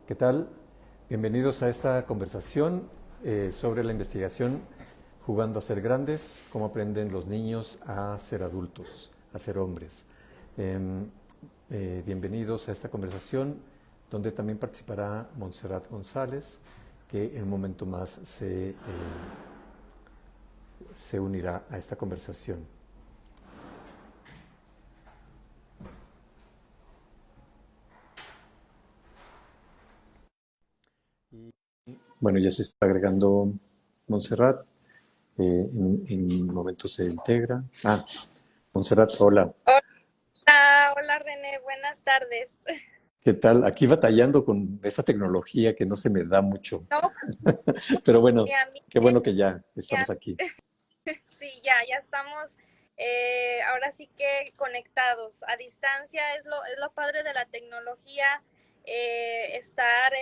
¿Qué tal? Bienvenidos a esta conversación sobre la investigación Jugando a ser grandes, cómo aprenden los niños a ser adultos, a ser hombres. Em, Bienvenidos a esta conversación donde también participará Montserrat González, que en un momento más se unirá a esta conversación. Bueno, ya se está agregando Montserrat. En un momento se integra. Montserrat, hola. Hola, hola René, buenas tardes. ¿Qué tal? Aquí batallando con esta tecnología que no se me da mucho. No, Pero bueno, y a mí, qué bueno que ya ya, estamos aquí. sí, ya estamos, ahora sí que conectados a distancia, es lo padre de la tecnología, estar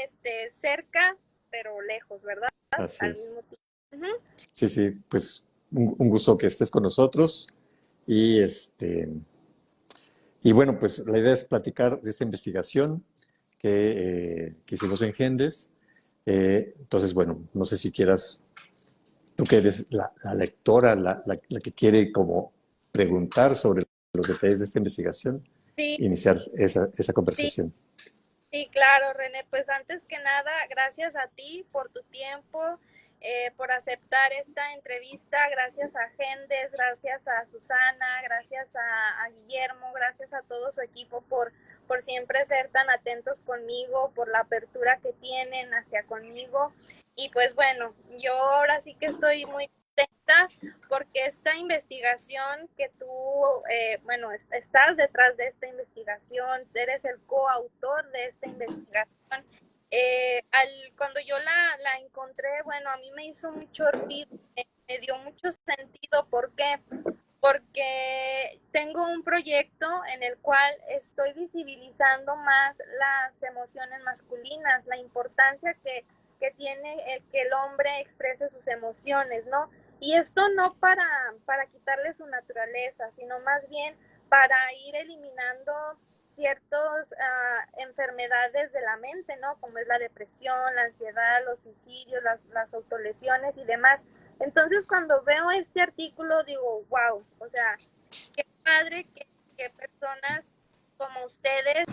cerca, pero lejos, ¿verdad? Así Al es. mismo tiempo. Ujú. Sí, sí, pues un gusto que estés con nosotros. Y y bueno, pues la idea es platicar de esta investigación que hicimos en Gendes. Entonces, bueno, no sé si quieras, tú que eres la lectora, la que quiere como preguntar sobre los detalles de esta investigación, Sí, iniciar esa sí, conversación. sí, claro, René. Pues antes que nada, gracias a ti por tu tiempo, por aceptar esta entrevista. Gracias a Gendes, gracias a Susana, gracias a Guillermo, gracias a todo su equipo por siempre ser tan atentos conmigo, por la apertura que tienen hacia conmigo. Y pues bueno, yo ahora sí que estoy muy contenta porque esta investigación que tú, bueno, estás detrás de esta investigación, eres el coautor de esta investigación. Cuando yo la encontré, bueno, a mí me hizo mucho ruido, me dio mucho sentido. ¿Por qué? Porque tengo un proyecto en el cual estoy visibilizando más las emociones masculinas, la importancia que tiene el que el hombre exprese sus emociones, ¿no? Y esto no para quitarle su naturaleza, sino más bien para ir eliminando ciertas enfermedades de la mente, ¿no? Como es la depresión, la ansiedad, los suicidios, las autolesiones y demás. Entonces, cuando veo este artículo, digo, wow, o sea, qué padre que personas como ustedes,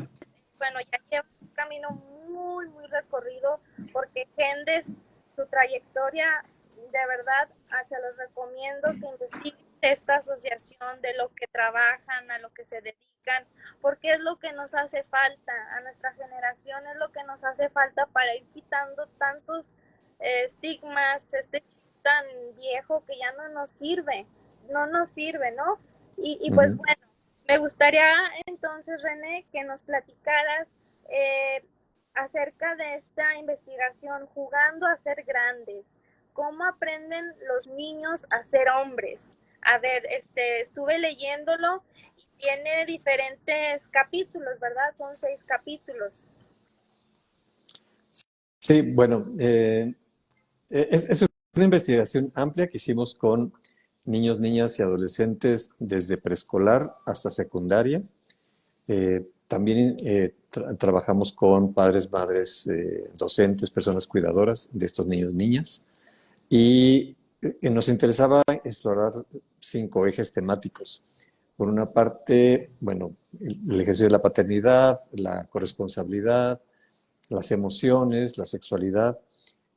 bueno, ya llevan un camino muy recorrido, porque Gendes, su trayectoria, de verdad, se los recomiendo que investiguen esta asociación, de lo que trabajan, a lo que se dedican, porque es lo que nos hace falta, a nuestra generación es lo que nos hace falta para ir quitando tantos estigmas, este chip tan viejo que ya no nos sirve, ¿no? Y pues Ujú. bueno, me gustaría entonces, René, que nos platicaras eh, acerca de esta investigación Jugando a ser grandes. ¿Cómo aprenden los niños a ser hombres? A ver, estuve leyéndolo y tiene diferentes capítulos, ¿verdad? Son 6 capítulos. Sí, bueno, es una investigación amplia que hicimos con niños, niñas y adolescentes desde preescolar hasta secundaria. También trabajamos con padres, madres, docentes, personas cuidadoras de estos niños, niñas. Y nos interesaba explorar 5 ejes temáticos. Por una parte, bueno, el ejercicio de la paternidad, la corresponsabilidad, las emociones, la sexualidad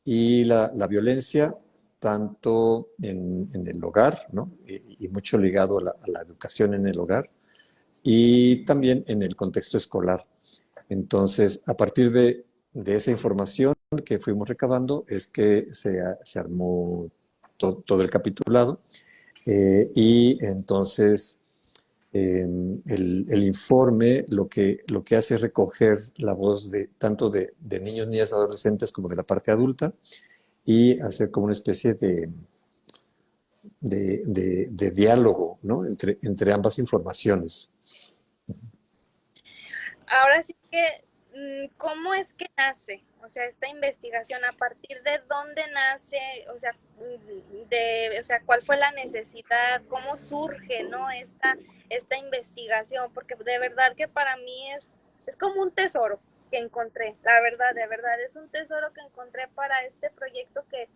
y la violencia, tanto en el hogar, ¿no? Y mucho ligado a la educación en el hogar, y también en el contexto escolar. Entonces, a partir de esa información que fuimos recabando, es que se armó todo el capitulado. Y entonces el informe lo que hace es recoger la voz de tanto de niños, niñas, adolescentes como de la parte adulta, y hacer como una especie de diálogo, ¿no? Entre ambas informaciones. Ahora sí que, ¿cómo es que nace? O sea, esta investigación, ¿a partir de dónde nace? O sea, o sea, ¿cuál fue la necesidad? ¿Cómo surge, no, esta investigación? Porque de verdad que para mí es como un tesoro. que encontré, la verdad, de verdad, es un tesoro que encontré para este proyecto que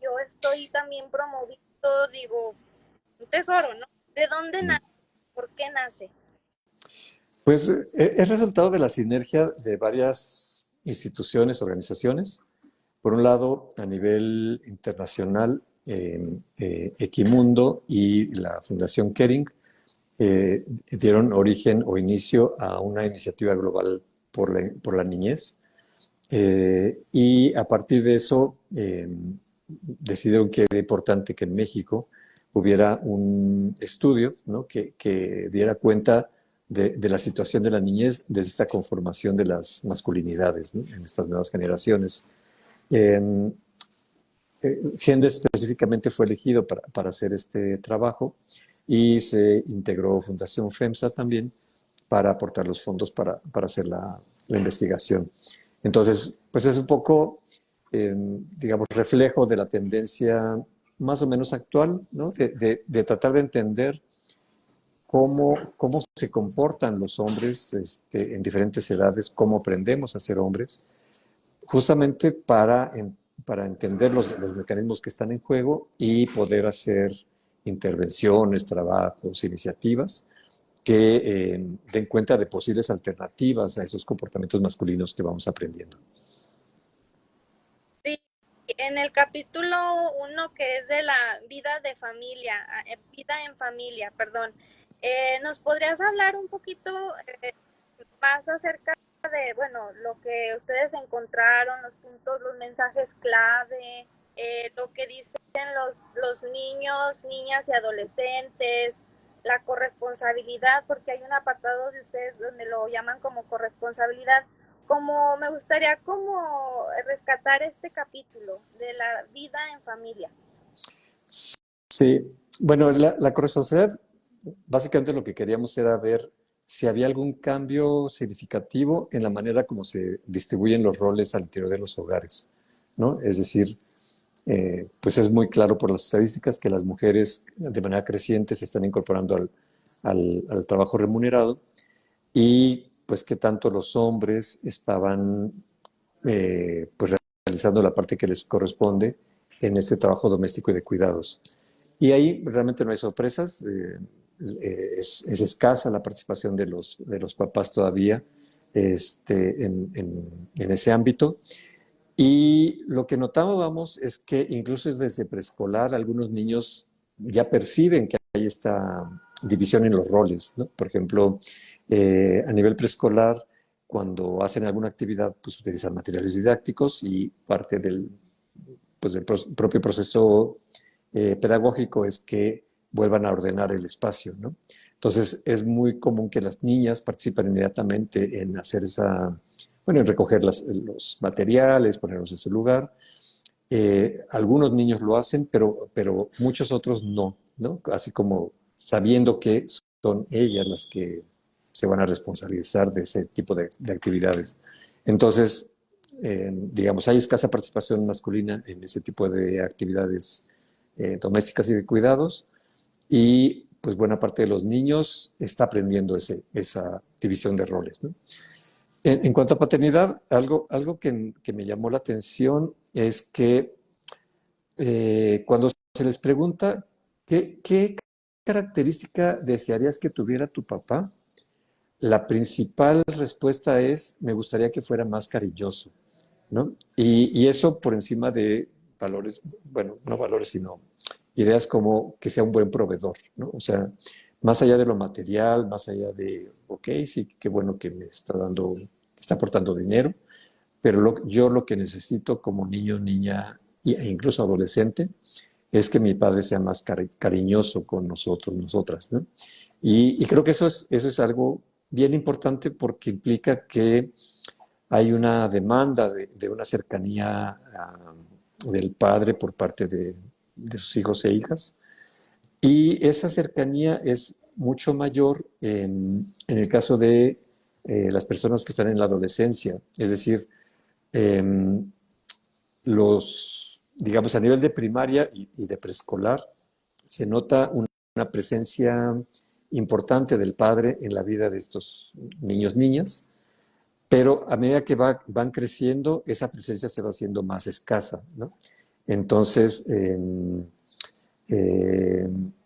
yo estoy también promoviendo, digo, un tesoro, ¿no? ¿De dónde nace? ¿Por qué nace? Pues es resultado de la sinergia de varias instituciones, organizaciones. Por un lado, a nivel internacional, Equimundo y la Fundación Kering dieron origen o inicio a una iniciativa global por la niñez. Y a partir de eso, decidieron que era importante que en México hubiera un estudio, ¿no? Que diera cuenta de la situación de la niñez desde esta conformación de las masculinidades, ¿no? En estas nuevas generaciones. Eh, Gende específicamente fue elegido para hacer este trabajo y se integró Fundación FEMSA también para aportar los fondos para hacer la investigación. Entonces, pues es un poco, digamos, reflejo de la tendencia más o menos actual, ¿no? De tratar de entender cómo se comportan los hombres en diferentes edades, cómo aprendemos a ser hombres, justamente para entender los mecanismos que están en juego y poder hacer intervenciones, trabajos, iniciativas que den cuenta de posibles alternativas a esos comportamientos masculinos que vamos aprendiendo. Sí, en el capítulo 1 que es de la vida de familia, vida en familia, perdón, ¿nos podrías hablar un poquito más acerca de, bueno, lo que ustedes encontraron, los puntos, los mensajes clave, lo que dicen los niños, niñas y adolescentes, la corresponsabilidad, porque hay un apartado de ustedes donde lo llaman como corresponsabilidad? Como me gustaría como rescatar este capítulo de la vida en familia. Sí, bueno, la corresponsabilidad, básicamente lo que queríamos era ver si había algún cambio significativo en la manera como se distribuyen los roles al interior de los hogares, ¿no? Es decir, pues es muy claro por las estadísticas que las mujeres de manera creciente se están incorporando al trabajo remunerado y pues que tanto los hombres estaban pues realizando la parte que les corresponde en este trabajo doméstico y de cuidados. Y ahí realmente no hay sorpresas, es escasa la participación de los papás todavía en ese ámbito. Y lo que notábamos es que incluso desde preescolar algunos niños ya perciben que hay esta división en los roles, ¿no? Por ejemplo, a nivel preescolar, cuando hacen alguna actividad, pues utilizan materiales didácticos y parte del propio proceso pedagógico es que vuelvan a ordenar el espacio, ¿no? Entonces, es muy común que las niñas participen inmediatamente en hacer bueno, en recoger los materiales, ponerlos en su lugar. Algunos niños lo hacen, pero muchos otros no, ¿no? Así como sabiendo que son ellas las que se van a responsabilizar de ese tipo de actividades. Entonces, digamos, hay escasa participación masculina en ese tipo de actividades domésticas y de cuidados, y pues buena parte de los niños está aprendiendo esa división de roles, ¿no? En cuanto a paternidad, algo que me llamó la atención es que cuando se les pregunta qué característica desearías que tuviera tu papá, la principal respuesta es, me gustaría que fuera más cariñoso, ¿no? Y eso por encima de valores, bueno, no valores, sino ideas como que sea un buen proveedor, ¿no? O sea, más allá de lo material, más allá de, ok, sí, qué bueno que me está dando, está aportando dinero, pero yo lo que necesito como niño, niña e incluso adolescente es que mi padre sea más cariñoso con nosotros, nosotras, ¿no? Y creo que eso es algo bien importante porque implica que hay una demanda de una cercanía del padre por parte de sus hijos e hijas. Y esa cercanía es mucho mayor en el caso de las personas que están en la adolescencia. Es decir, eh, digamos, a nivel de primaria y de preescolar, se nota una presencia importante del padre en la vida de estos niños, niñas, pero a medida que van creciendo, esa presencia se va haciendo más escasa, ¿no? Entonces, eh,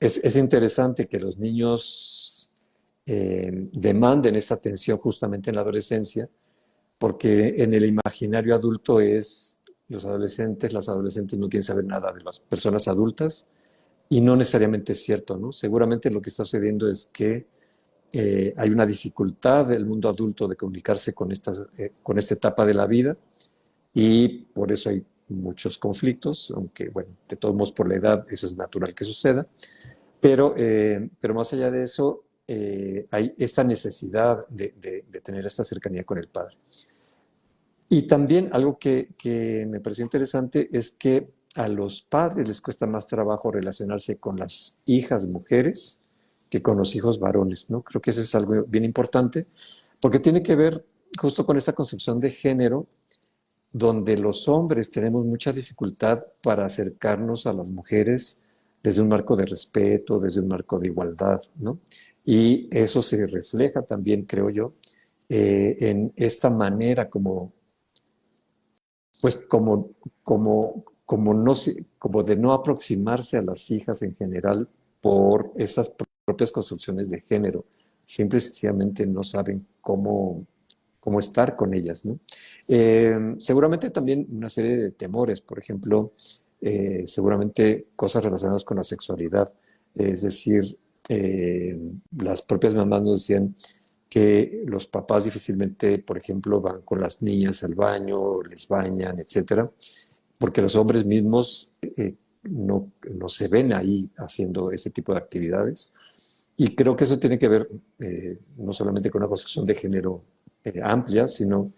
es interesante que los niños demanden esta atención justamente en la adolescencia, porque en el imaginario adulto es las adolescentes no quieren saber nada de las personas adultas, y no necesariamente es cierto, ¿no? Seguramente lo que está sucediendo es que hay una dificultad del mundo adulto de comunicarse con esta etapa de la vida, y por eso hay muchos conflictos, aunque bueno, de todos modos por la edad eso es natural que suceda, pero más allá de eso, hay esta necesidad de tener esta cercanía con el padre. Y también algo que me pareció interesante es que a los padres les cuesta más trabajo relacionarse con las hijas mujeres que con los hijos varones, ¿no? Creo que eso es algo bien importante, porque tiene que ver justo con esta construcción de género, donde los hombres tenemos mucha dificultad para acercarnos a las mujeres desde un marco de respeto, desde un marco de igualdad, ¿no? Y eso se refleja también, creo yo, en esta manera pues como de no aproximarse a las hijas en general por estas propias construcciones de género. Simple y sencillamente no saben cómo estar con ellas, ¿no? Seguramente también una serie de temores, por ejemplo, seguramente cosas relacionadas con la sexualidad. Es decir, las propias mamás nos decían que los papás difícilmente, por ejemplo, van con las niñas al baño, les bañan, etcétera, porque los hombres mismos no se ven ahí haciendo ese tipo de actividades. Y creo que eso tiene que ver no solamente con una construcción de género amplia, sino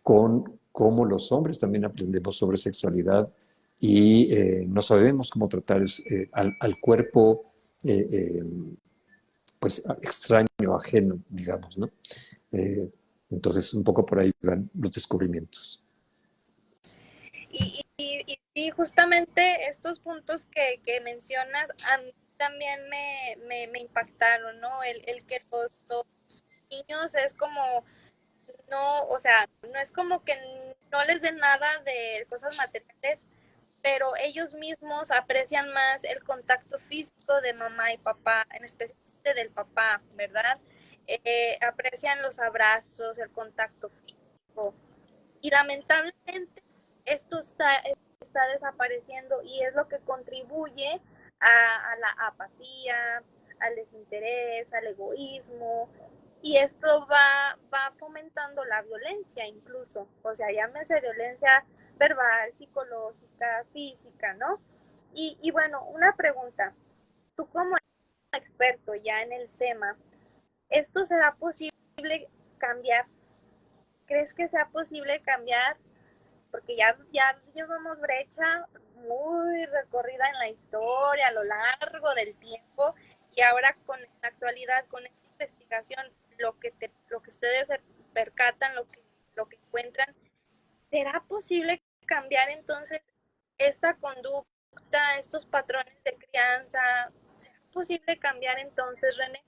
con cómo los hombres también aprendemos sobre sexualidad y no sabemos cómo tratar al cuerpo eh, eh, pues extraño, ajeno, digamos, ¿no? Eh, entonces, un poco por ahí van los descubrimientos. Y sí, justamente estos puntos que mencionas a mí también me impactaron, ¿no? El que los niños es como, no, o sea, no es como que no les den nada de cosas materiales, pero ellos mismos aprecian más el contacto físico de mamá y papá, en especial del papá, ¿verdad? Aprecian los abrazos, el contacto físico. Y lamentablemente esto está desapareciendo y es lo que contribuye a la apatía, al desinterés, al egoísmo. Y esto va fomentando la violencia incluso, o sea, llámese violencia verbal, psicológica, física, ¿no? Y bueno, una pregunta, tú como experto ya en el tema, ¿esto será posible cambiar? ¿Crees que sea posible cambiar? Porque ya llevamos brecha muy recorrida en la historia, a lo largo del tiempo, y ahora con la actualidad, con esta investigación, lo que ustedes se percatan, lo que encuentran, ¿será posible cambiar entonces esta conducta, estos patrones de crianza? ¿Será posible cambiar entonces, René?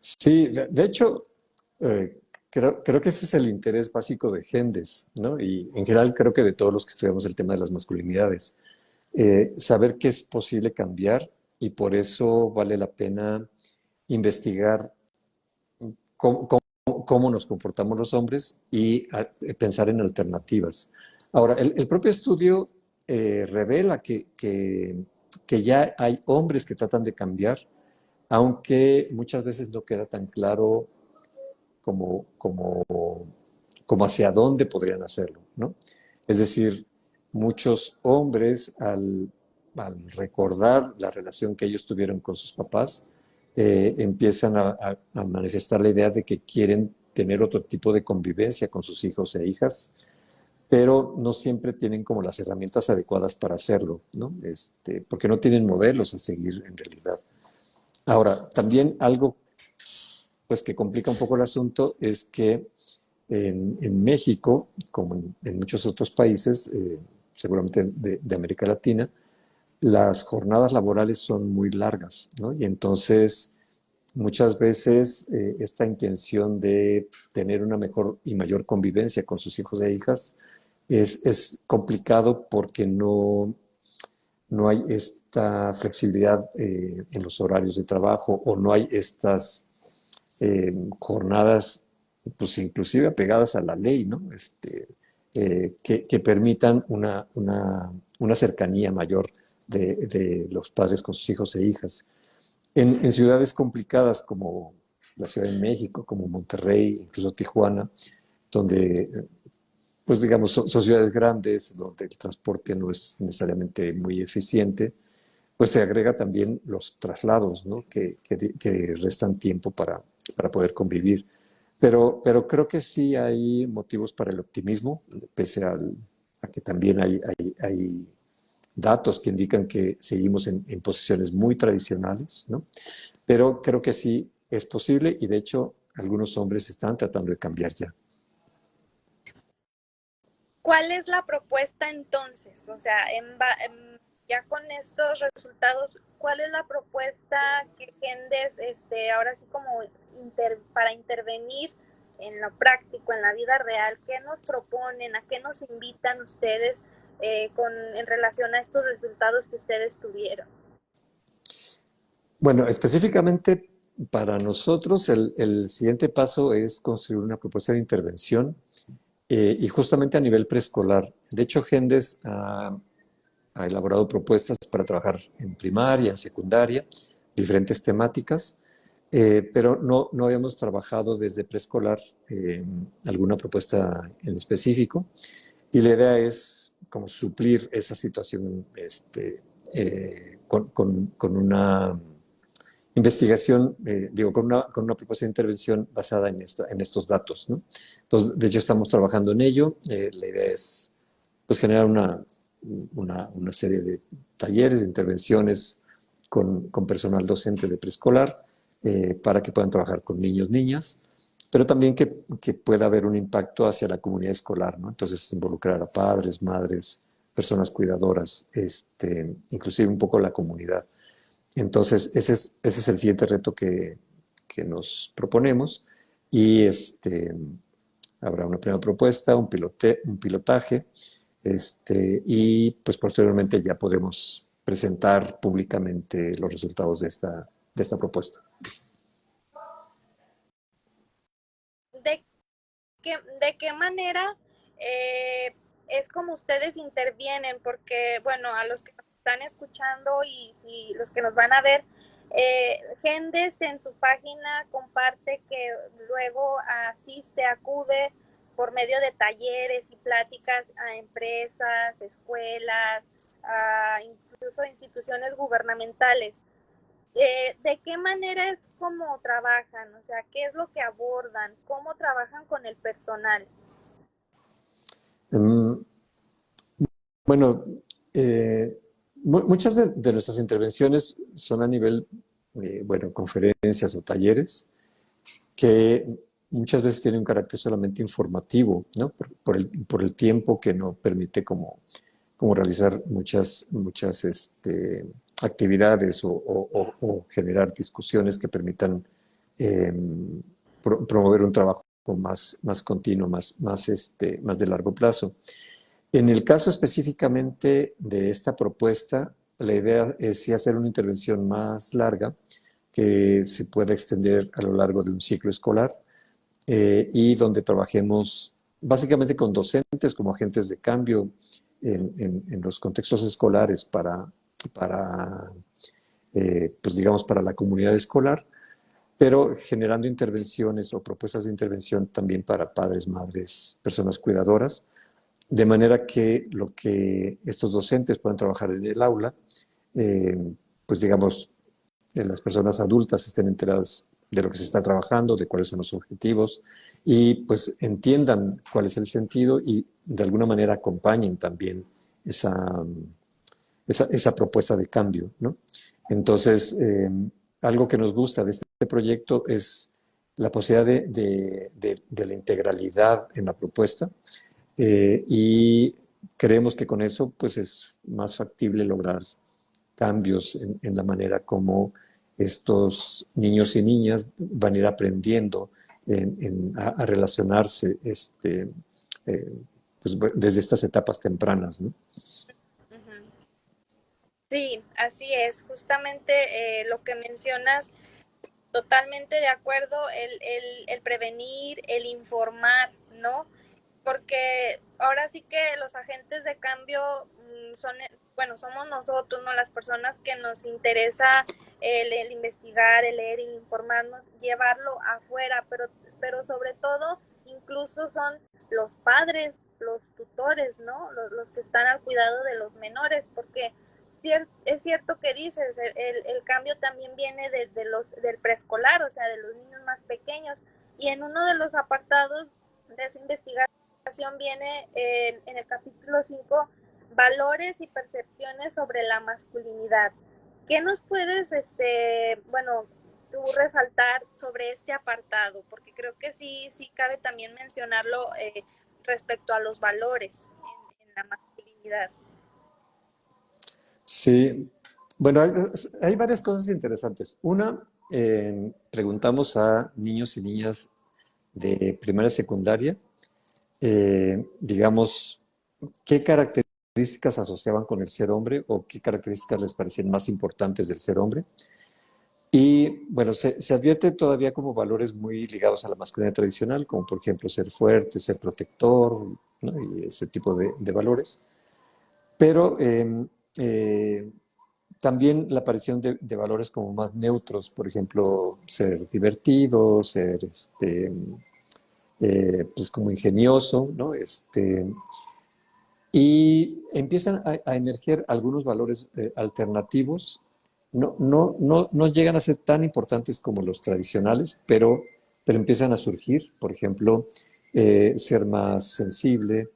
Sí, de hecho, creo que ese es el interés básico de Gendes, ¿no? Y en general creo que de todos los que estudiamos el tema de las masculinidades. Saber que es posible cambiar, y por eso vale la pena investigar cómo nos comportamos los hombres y pensar en alternativas. Ahora, el propio estudio revela que ya hay hombres que tratan de cambiar, aunque muchas veces no queda tan claro como, como, como hacia dónde podrían hacerlo, ¿no? Es decir, muchos hombres al recordar la relación que ellos tuvieron con sus papás, empiezan a manifestar la idea de que quieren tener otro tipo de convivencia con sus hijos e hijas, pero no siempre tienen como las herramientas adecuadas para hacerlo, ¿no? Porque no tienen modelos a seguir en realidad. Ahora, también algo pues que complica un poco el asunto es que en México, como en muchos otros países, seguramente de América Latina, las jornadas laborales son muy largas, ¿no? Y entonces muchas veces esta intención de tener una mejor y mayor convivencia con sus hijos e hijas es complicado porque no hay esta flexibilidad en los horarios de trabajo o no hay estas jornadas, pues inclusive apegadas a la ley, ¿no? Que permitan una cercanía mayor de los padres con sus hijos e hijas. En ciudades complicadas como la Ciudad de México, como Monterrey, incluso Tijuana, donde, pues digamos, son ciudades grandes, donde el transporte no es necesariamente muy eficiente, pues se agrega también los traslados, ¿no? Que restan tiempo para poder convivir. Pero creo que sí hay motivos para el optimismo, pese a que también hay datos que indican que seguimos en posiciones muy tradicionales, ¿no? Pero creo que sí es posible y de hecho algunos hombres están tratando de cambiar ya. ¿Cuál es la propuesta entonces? O sea, ya con estos resultados, ¿cuál es la propuesta que Gendes, ahora sí como para intervenir en lo práctico, en la vida real? ¿Qué nos proponen? ¿A qué nos invitan ustedes en relación a estos resultados que ustedes tuvieron? Bueno, específicamente para nosotros el siguiente paso es construir una propuesta de intervención y justamente a nivel preescolar. De hecho, Gendes ha elaborado propuestas para trabajar en primaria, en secundaria, diferentes temáticas, pero no habíamos trabajado desde preescolar alguna propuesta en específico. Y la idea es como suplir esa situación con una investigación, digo, con una propuesta de intervención basada en estos datos, ¿no? Entonces, de hecho, estamos trabajando en ello. La idea es pues, generar una serie de talleres, de intervenciones con personal docente de preescolar para que puedan trabajar con niños, niñas, pero también que pueda haber un impacto hacia la comunidad escolar, ¿no? Entonces, involucrar a padres, madres, personas cuidadoras, inclusive un poco la comunidad. Entonces, ese es el siguiente reto que nos proponemos y habrá una primera propuesta, un pilotaje y pues posteriormente ya podremos presentar públicamente los resultados de esta propuesta. ¿De qué manera es como ustedes intervienen? Porque, bueno, a los que nos están escuchando y si los que nos van a ver, Gendes en su página comparte que luego acude por medio de talleres y pláticas a empresas, escuelas, incluso instituciones gubernamentales. ¿De qué manera es como trabajan? O sea, ¿qué es lo que abordan? ¿Cómo trabajan con el personal? Bueno, muchas de nuestras intervenciones son a nivel, bueno, conferencias o talleres que muchas veces tienen un carácter solamente informativo, ¿no? Por el tiempo que no permite como realizar muchas actividades o generar discusiones que permitan eh, promover un trabajo más continuo, más de largo plazo. En el caso específicamente de esta propuesta, la idea es sí hacer una intervención más larga que se pueda extender a lo largo de un ciclo escolar y donde trabajemos básicamente con docentes como agentes de cambio en los contextos escolares pues digamos, para la comunidad escolar, pero generando intervenciones o propuestas de intervención también para padres, madres, personas cuidadoras, de manera que lo que estos docentes puedan trabajar en el aula, pues digamos, las personas adultas estén enteradas de lo que se está trabajando, de cuáles son los objetivos y pues entiendan cuál es el sentido y de alguna manera acompañen también esa propuesta de cambio, ¿no? Entonces, algo que nos gusta de este proyecto es la posibilidad de la integralidad en la propuesta y creemos que con eso pues es más factible lograr cambios en la manera como estos niños y niñas van a ir aprendiendo a relacionarse eh, pues, desde estas etapas tempranas, ¿no? Ujú. Sí, así es. Justamente lo que mencionas, totalmente de acuerdo, el prevenir, el informar, ¿no? Porque ahora sí que los agentes de cambio son, bueno, somos nosotros, ¿no? Las personas que nos interesa el investigar, el leer, el informarnos, llevarlo afuera, pero sobre todo incluso son los padres, los tutores, ¿no? Los que están al cuidado de los menores, porque es cierto que dices, el cambio también viene del preescolar, o sea, de los niños más pequeños, y en uno de los apartados de esa investigación viene en el capítulo 5 valores y percepciones sobre la masculinidad. ¿Qué nos puedes, bueno, tú resaltar sobre este apartado? Porque creo que sí cabe también mencionarlo respecto a los valores en la masculinidad. Sí, bueno, hay varias cosas interesantes. Una, preguntamos a niños y niñas de primaria y secundaria, digamos, qué características asociaban con el ser hombre o qué características les parecían más importantes del ser hombre. Y bueno, se advierte todavía como valores muy ligados a la masculinidad tradicional, como por ejemplo ser fuerte, ser protector, ¿no? Y ese tipo de valores. Pero eh, también la aparición de valores como más neutros, por ejemplo, ser divertido, ser pues como ingenioso, ¿no? Y empiezan a emerger algunos valores alternativos. No llegan a ser tan importantes como los tradicionales, pero empiezan a surgir. Por ejemplo, ser más sensible,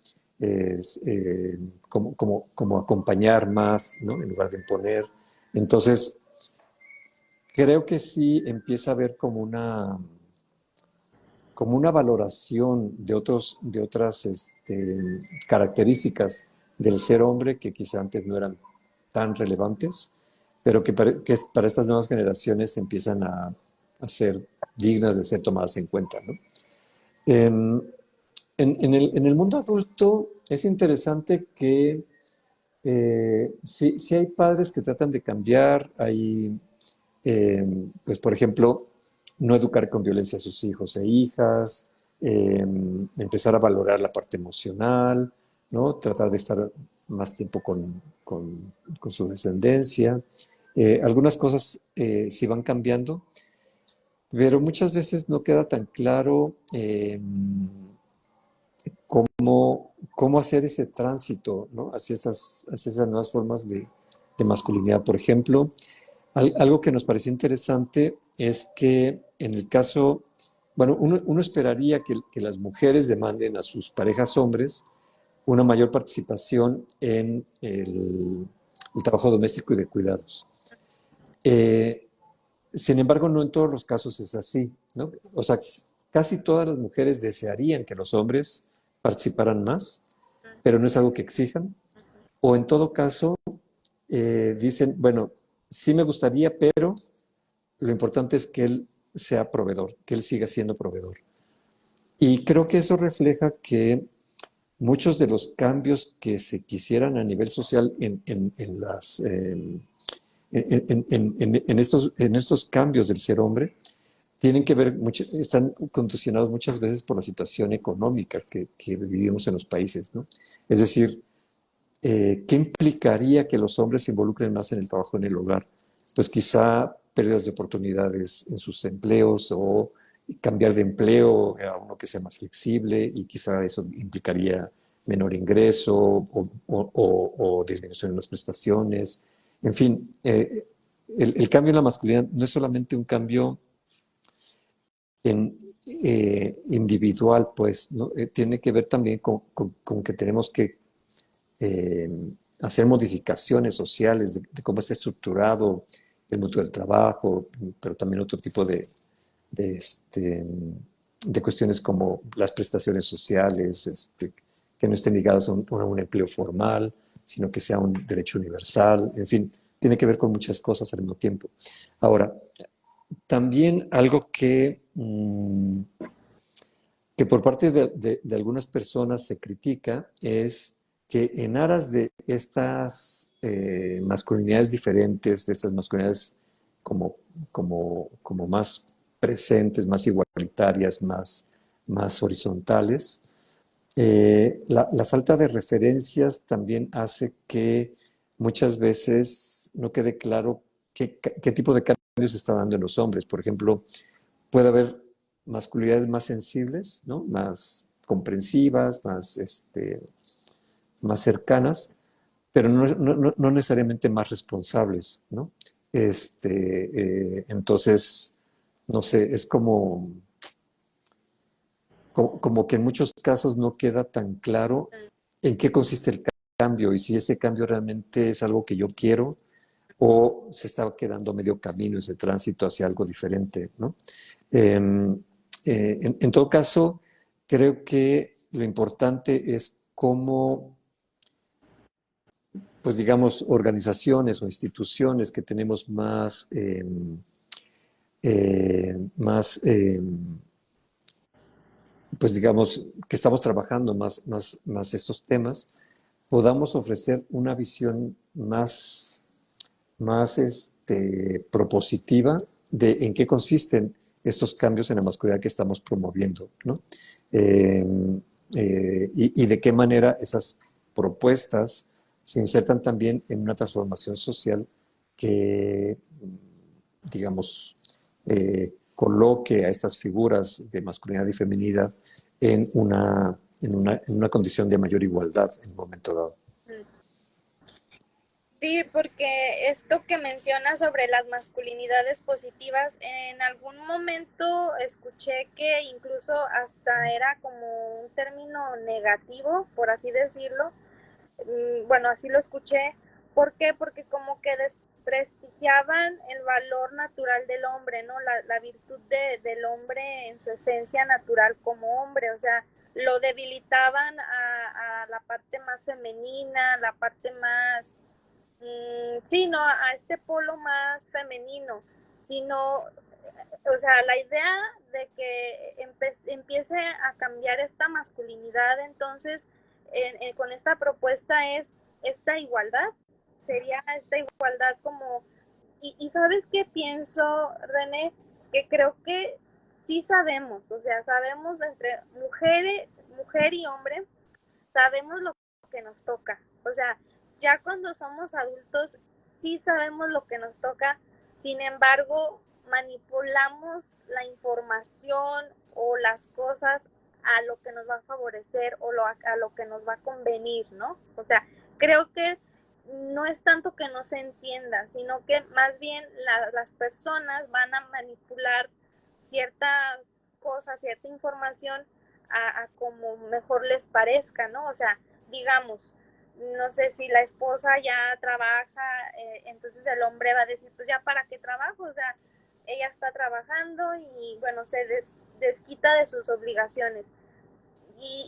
como acompañar más, ¿no? En lugar de imponer. Entonces, creo que sí empieza a haber como una valoración de otras características del ser hombre que quizá antes no eran tan relevantes, pero que para estas nuevas generaciones empiezan a ser dignas de ser tomadas en cuenta, ¿no? En, en el mundo adulto es interesante que sí hay padres que tratan de cambiar, pues por ejemplo, no educar con violencia a sus hijos e hijas, empezar a valorar la parte emocional, ¿no? Tratar de estar más tiempo con su descendencia. Algunas cosas sí van cambiando, pero muchas veces no queda tan claro cómo hacer ese tránsito, ¿no? Hacia esas nuevas formas de masculinidad. Por ejemplo, algo que nos pareció interesante es que en el caso, bueno, uno esperaría que las mujeres demanden a sus parejas hombres una mayor participación en el trabajo doméstico y de cuidados. Eh, Sin embargo, no en todos los casos es así, ¿no? O sea, casi todas las mujeres desearían que los hombres participaran más, pero no es algo que exijan. O en todo caso, dicen, bueno, sí me gustaría, pero lo importante es que él sea proveedor, que él siga siendo proveedor. Y creo que eso refleja que muchos de los cambios que se quisieran a nivel social en estos cambios del ser hombre tienen que ver, están condicionados muchas veces por la situación económica que vivimos en los países, ¿no? Es decir, ¿qué implicaría que los hombres se involucren más en el trabajo en el hogar? Pues quizá pérdidas de oportunidades en sus empleos o cambiar de empleo a uno que sea más flexible y quizá eso implicaría menor ingreso o disminución en las prestaciones. En fin, el cambio en la masculinidad no es solamente un cambio individual, pues, ¿no? Tiene que ver también con que tenemos que eh, hacer modificaciones sociales de cómo está estructurado el mundo del trabajo, pero también otro tipo de, este, de cuestiones como las prestaciones sociales, que no estén ligadas a un empleo formal, sino que sea un derecho universal, en fin, tiene que ver con muchas cosas al mismo tiempo. Ahora, también algo que por parte de algunas personas se critica es que en aras de estas masculinidades diferentes, de estas masculinidades como, como más presentes, más igualitarias, más horizontales, la falta de referencias también hace que muchas veces no quede claro qué tipo de cambios se está dando en los hombres. Por ejemplo, puede haber masculinidades más sensibles, ¿no? Más comprensivas, más cercanas, pero no necesariamente más responsables, ¿no? Entonces, no sé, es como que en muchos casos no queda tan claro en qué consiste el cambio y si ese cambio realmente es algo que yo quiero o se está quedando medio camino ese tránsito hacia algo diferente, ¿no? En todo caso, creo que lo importante es cómo, pues digamos, organizaciones o instituciones que tenemos más pues digamos, que estamos trabajando más estos temas, podamos ofrecer una visión más propositiva de en qué consisten estos cambios en la masculinidad que estamos promoviendo, ¿no? Eh, y de qué manera esas propuestas se insertan también en una transformación social que, digamos, coloque a estas figuras de masculinidad y feminidad en una condición de mayor igualdad en un momento dado. Sí, porque esto que mencionas sobre las masculinidades positivas, en algún momento escuché que incluso hasta era como un término negativo, por así decirlo. Bueno, así lo escuché. ¿Por qué? Porque como que desprestigiaban el valor natural del hombre, ¿no? La virtud del hombre en su esencia natural como hombre, o sea, lo debilitaban a la parte más femenina, la parte más sí, no, a este polo más femenino, sino, o sea, la idea de que empiece a cambiar esta masculinidad, entonces, con esta propuesta es esta igualdad, sería esta igualdad como, y ¿sabes qué pienso, René? Que creo que sí sabemos, o sea, sabemos entre mujer y hombre, sabemos lo que nos toca. O sea, ya cuando somos adultos sí sabemos lo que nos toca, sin embargo, manipulamos la información o las cosas a lo que nos va a favorecer o a lo que nos va a convenir, ¿no? O sea, creo que no es tanto que no se entienda, sino que más bien las personas van a manipular ciertas cosas, cierta información a como mejor les parezca, ¿no? O sea, digamos, no sé si la esposa ya trabaja, entonces el hombre va a decir, pues ya para qué trabajo, o sea, ella está trabajando y bueno, se desquita de sus obligaciones.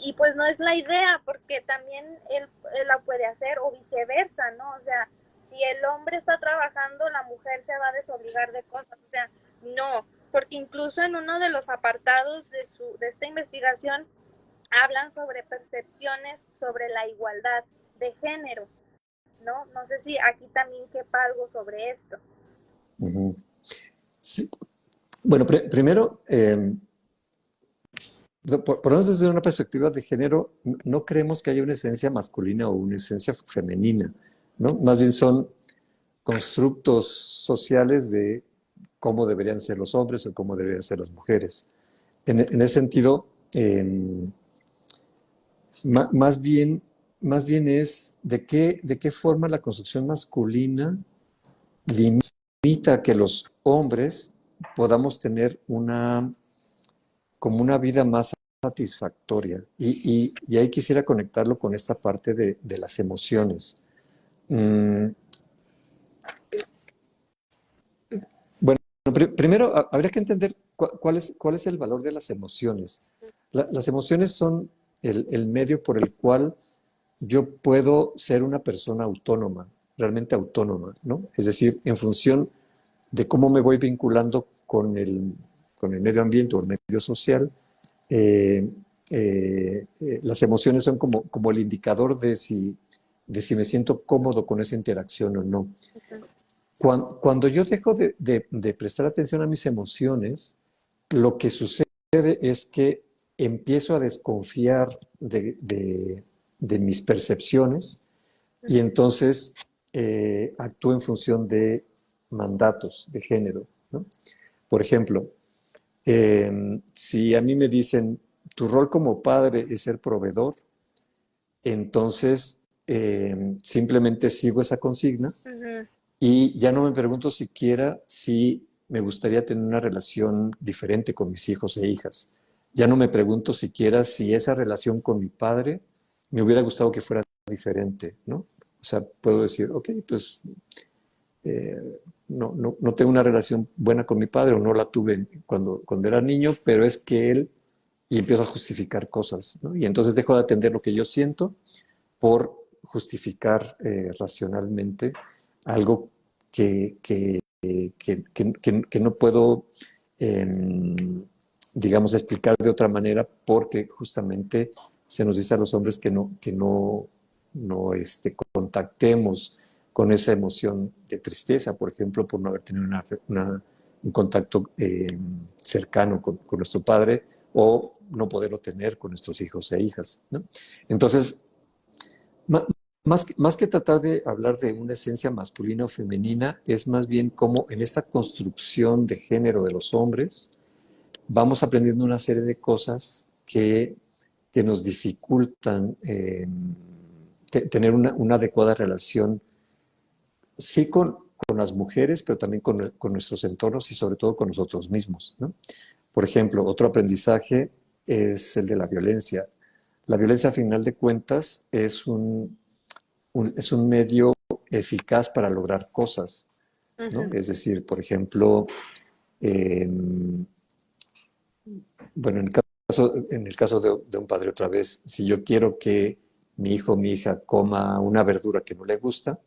Y pues no es la idea, porque también él la puede hacer o viceversa, ¿no? O sea, si el hombre está trabajando, la mujer se va a desobligar de cosas, o sea, no, porque incluso en uno de los apartados de esta investigación hablan sobre percepciones sobre la igualdad de género, ¿no? No sé si aquí también quepa algo sobre esto. Uh-huh. Sí. Bueno, primero, por lo menos desde una perspectiva de género, no creemos que haya una esencia masculina o una esencia femenina, ¿no? Más bien son constructos sociales de cómo deberían ser los hombres o cómo deberían ser las mujeres. En ese sentido, más bien, más bien es de qué forma la construcción masculina limita que los hombres podamos tener como una vida más satisfactoria. Y ahí quisiera conectarlo con esta parte de las emociones. Mm, bueno, primero habría que entender cuál es el valor de las emociones. Las emociones son el medio por el cual yo puedo ser una persona autónoma, realmente autónoma, ¿no? Es decir, en función de cómo me voy vinculando con el medio ambiente o el medio social. eh, las emociones son como el indicador de si me siento cómodo con esa interacción o no. Cuando yo dejo de prestar atención a mis emociones, lo que sucede es que empiezo a desconfiar de mis percepciones y entonces actúo en función de mandatos de género, ¿no? Por ejemplo, si a mí me dicen, tu rol como padre es ser proveedor, entonces simplemente sigo esa consigna Ujú. y ya no me pregunto siquiera si me gustaría tener una relación diferente con mis hijos e hijas. Ya no me pregunto siquiera si esa relación con mi padre me hubiera gustado que fuera diferente, ¿no? O sea, puedo decir, ok, pues no tengo una relación buena con mi padre o no la tuve cuando era niño, pero es que él, y empiezo a justificar cosas, ¿no? Y entonces dejo de atender lo que yo siento por justificar racionalmente algo que no puedo, eh, digamos, explicar de otra manera porque justamente se nos dice a los hombres que no contactemos con esa emoción de tristeza, por ejemplo, por no haber tenido un contacto cercano con nuestro padre o no poderlo tener con nuestros hijos e hijas, ¿no? Entonces, más que tratar de hablar de una esencia masculina o femenina, es más bien como en esta construcción de género de los hombres, vamos aprendiendo una serie de cosas que nos dificultan tener una adecuada relación, sí con las mujeres, pero también con nuestros entornos y sobre todo con nosotros mismos, ¿no? Por ejemplo, otro aprendizaje es el de la violencia. La violencia, a final de cuentas, es un medio eficaz para lograr cosas, ¿no? Ujú. Es decir, por ejemplo, eh, bueno, en el caso de un padre otra vez, si yo quiero que mi hijo o mi hija coma una verdura que no le gusta,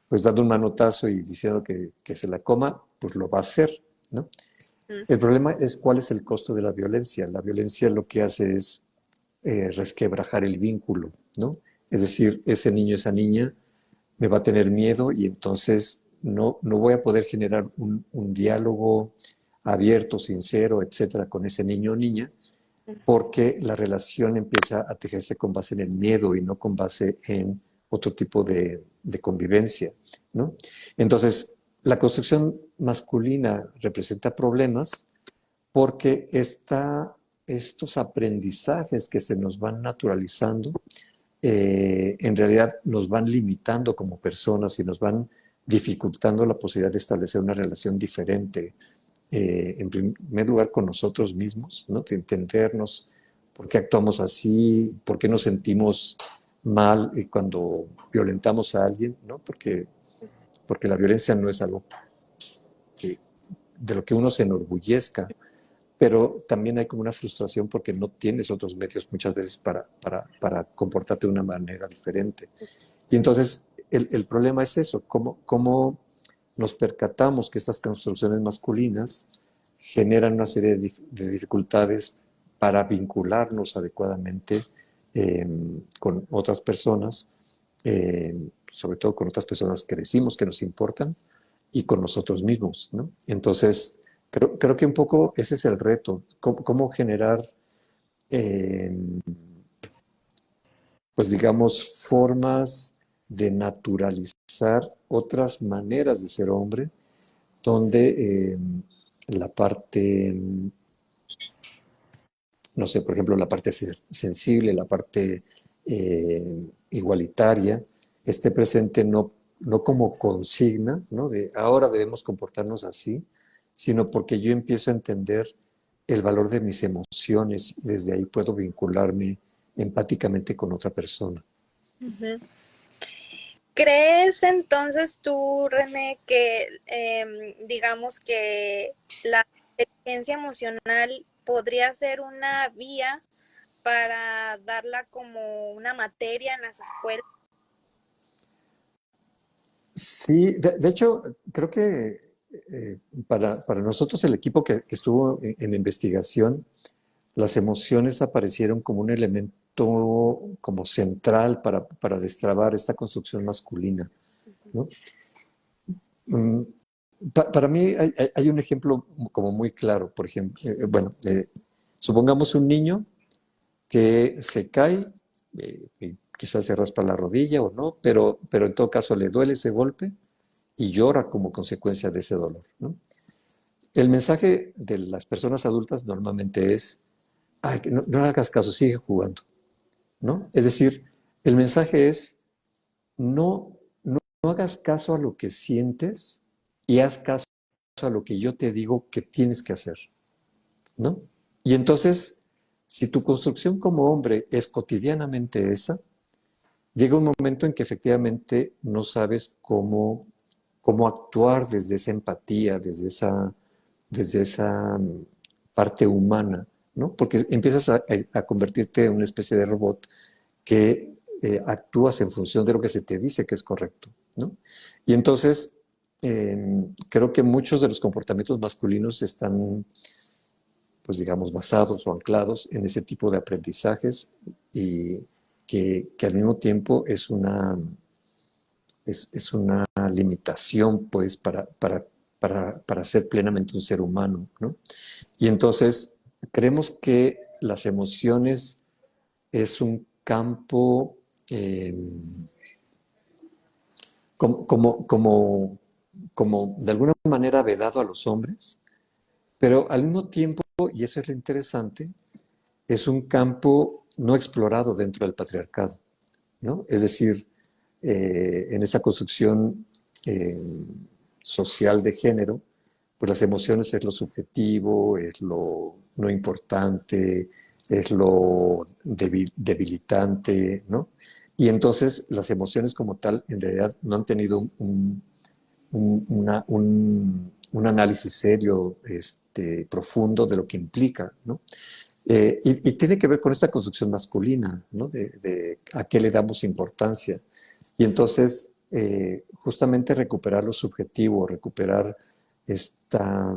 pues dando un manotazo y diciendo que se la coma, pues lo va a hacer, ¿no? Ujú. El problema es cuál es el costo de la violencia. La violencia lo que hace es resquebrajar el vínculo, ¿no? Es decir, ese niño, esa niña me va a tener miedo y entonces no voy a poder generar un diálogo abierto, sincero, etcétera, con ese niño o niña, porque la relación empieza a tejerse con base en el miedo y no con base en otro tipo de convivencia, ¿no? Entonces, la construcción masculina representa problemas porque estos aprendizajes que se nos van naturalizando en realidad nos van limitando como personas y nos van dificultando la posibilidad de establecer una relación diferente, en primer lugar con nosotros mismos, ¿no? De entendernos por qué actuamos así, por qué nos sentimos mal cuando violentamos a alguien, ¿no? Porque la violencia no es algo que, de lo que uno se enorgullezca, pero también hay como una frustración porque no tienes otros medios muchas veces para comportarte de una manera diferente. Y entonces el problema es eso, cómo nos percatamos que estas construcciones masculinas generan una serie de dificultades para vincularnos adecuadamente con otras personas, sobre todo con otras personas que decimos que nos importan y con nosotros mismos, ¿no? Entonces, creo que un poco ese es el reto, cómo generar, eh, pues digamos, formas de naturalizar otras maneras de ser hombre, donde la parte, no sé, por ejemplo, la parte sensible, la parte igualitaria, esté presente no como consigna, ¿no? De ahora debemos comportarnos así, sino porque yo empiezo a entender el valor de mis emociones y desde ahí puedo vincularme empáticamente con otra persona. Ujú. ¿Crees entonces tú, René, que digamos que la inteligencia emocional podría ser una vía para darla como una materia en las escuelas? Sí, de hecho, creo que para nosotros, el equipo que estuvo en investigación, las emociones aparecieron como un elemento como central para destrabar esta construcción masculina, ¿no? Mm, para mí hay un ejemplo como muy claro, por ejemplo, supongamos un niño que se cae, quizás se raspa la rodilla o no, pero en todo caso le duele ese golpe y llora como consecuencia de ese dolor, ¿no? El mensaje de las personas adultas normalmente es, ay, no, no hagas caso, sigue jugando, ¿no? Es decir, el mensaje es, no hagas caso a lo que sientes y haz caso a lo que yo te digo que tienes que hacer, ¿no? Y entonces, si tu construcción como hombre es cotidianamente esa, llega un momento en que efectivamente no sabes cómo actuar desde esa empatía, desde esa parte humana, ¿no? Porque empiezas a convertirte en una especie de robot que actúas en función de lo que se te dice que es correcto, ¿no? Y entonces, creo que muchos de los comportamientos masculinos están, pues digamos, basados o anclados en ese tipo de aprendizajes y que al mismo tiempo es una limitación, pues, para ser plenamente un ser humano, ¿no? Y entonces, creemos que las emociones es un campo eh, como de alguna manera vedado a los hombres, pero al mismo tiempo, y eso es lo interesante, es un campo no explorado dentro del patriarcado, ¿no? Es decir, en esa construcción eh, social de género, pues las emociones es lo subjetivo, es lo no importante, es lo debilitante, ¿no? Y entonces las emociones como tal en realidad no han tenido un análisis serio, profundo de lo que implica, ¿no? Y tiene que ver con esta construcción masculina, ¿no? De a qué le damos importancia. Y entonces, justamente recuperar lo subjetivo, recuperar esta,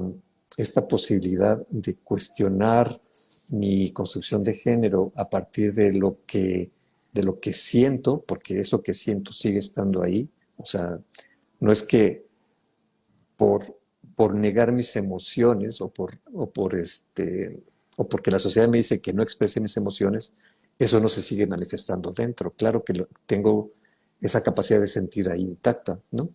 esta posibilidad de cuestionar mi construcción de género a partir de lo que siento, porque eso que siento sigue estando ahí. O sea, no es que por, por negar mis emociones o porque la sociedad me dice que no exprese mis emociones, eso no se sigue manifestando dentro. Claro que tengo esa capacidad de sentir ahí intacta, ¿no?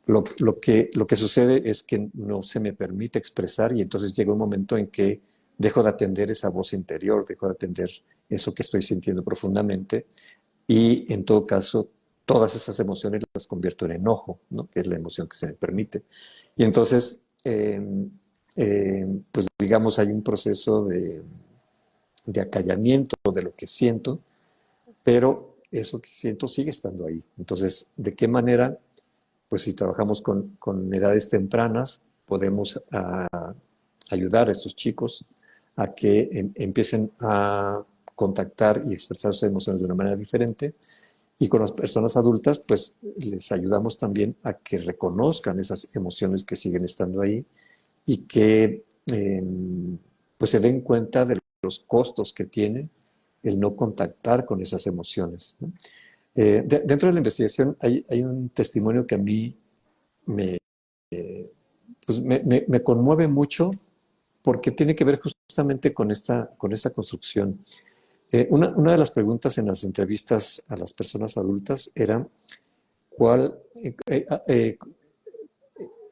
Lo que sucede es que no se me permite expresar y entonces llega un momento en que dejo de atender esa voz interior, dejo de atender eso que estoy sintiendo profundamente y en todo caso todas esas emociones las convierto en enojo, ¿no? Que es la emoción que se me permite. Y entonces, pues digamos, hay un proceso de acallamiento de lo que siento, pero eso que siento sigue estando ahí. Entonces, ¿de qué manera? Pues si trabajamos con edades tempranas, podemos ayudar a estos chicos a que empiecen a contactar y expresar sus emociones de una manera diferente. Y con las personas adultas, pues les ayudamos también a que reconozcan esas emociones que siguen estando ahí y que pues se den cuenta de los costos que tiene el no contactar con esas emociones, ¿no? Dentro de la investigación hay un testimonio que a mí me, pues me conmueve mucho porque tiene que ver justamente con esta construcción. Una de las preguntas en las entrevistas a las personas adultas era cuál,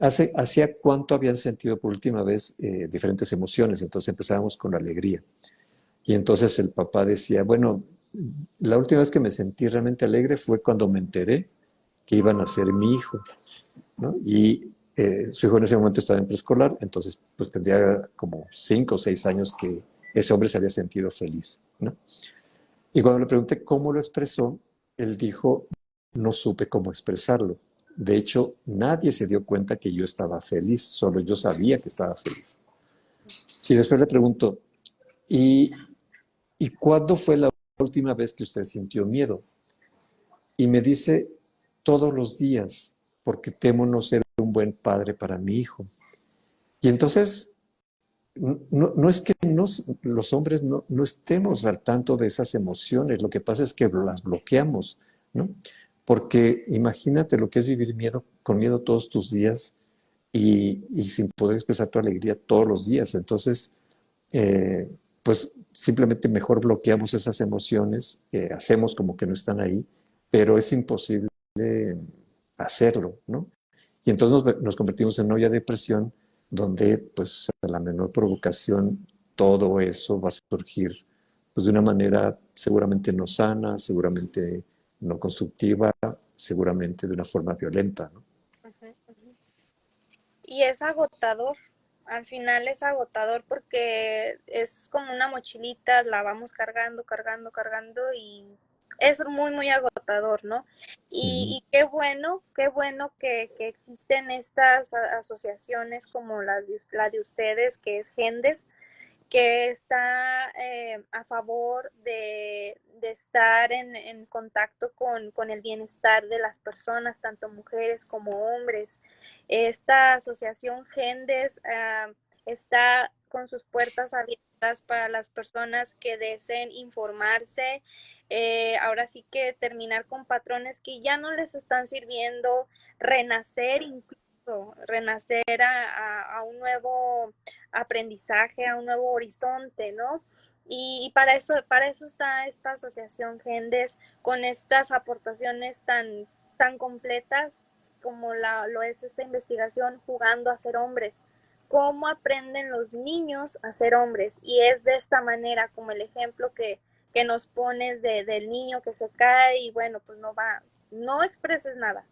hacía cuánto habían sentido por última vez diferentes emociones. Entonces empezábamos con la alegría. Y entonces el papá decía, bueno, la última vez que me sentí realmente alegre fue cuando me enteré que iban a ser mi hijo, ¿no? Y su hijo en ese momento estaba en preescolar, entonces pues tendría como 5 o 6 años que ese hombre se había sentido feliz, ¿no? Y cuando le pregunté cómo lo expresó, él dijo, no supe cómo expresarlo. De hecho, nadie se dio cuenta que yo estaba feliz, solo yo sabía que estaba feliz. Y después le pregunto, ¿y, ¿y cuándo fue la última vez que usted sintió miedo? Y me dice, todos los días. porque temo no ser un buen padre para mi hijo. Y entonces, no es que los hombres no estemos al tanto de esas emociones, lo que pasa es que las bloqueamos, ¿no? Porque imagínate lo que es vivir con miedo todos tus días y sin poder expresar tu alegría todos los días. Entonces, eh, pues simplemente mejor bloqueamos esas emociones, hacemos como que no están ahí, pero es imposible hacerlo, ¿no? Y entonces nos convertimos en una olla de depresión donde pues a la menor provocación todo eso va a surgir pues de una manera seguramente no sana, seguramente no constructiva, seguramente de una forma violenta, ¿no? Ujú, ujú. Y es agotador, al final es agotador porque es como una mochilita, la vamos cargando, cargando, cargando y es muy, muy agotador, ¿no? Ujú, Y qué bueno que existen estas asociaciones como la de ustedes, que es Gendes, que está a favor de estar en contacto con el bienestar de las personas, tanto mujeres como hombres. Esta asociación Gendes está con sus puertas abiertas para las personas que deseen informarse, ahora sí que terminar con patrones que ya no les están sirviendo, renacer incluso, renacer a un nuevo aprendizaje, a un nuevo horizonte, ¿no? Y para eso está esta asociación Gendes con estas aportaciones tan completas como lo es esta investigación Jugando a ser hombres. ¿Cómo aprenden los niños a ser hombres? Y es de esta manera, como el ejemplo que nos pones del niño que se cae y bueno, pues no expreses nada.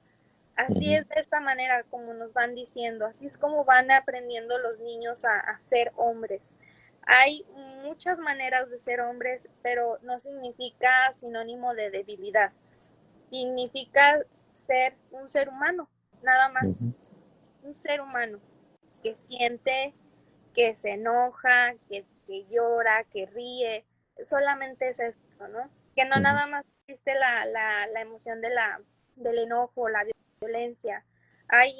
Así ujú, es de esta manera como nos van diciendo, así es como van aprendiendo los niños a ser hombres. Hay muchas maneras de ser hombres, pero no significa sinónimo de debilidad. Significa ser un ser humano, nada ujú, más. Un ser humano que siente, que se enoja, que llora, que ríe. Solamente es eso, ¿no? Que no ujú, nada más existe la emoción del enojo, la violencia. Hay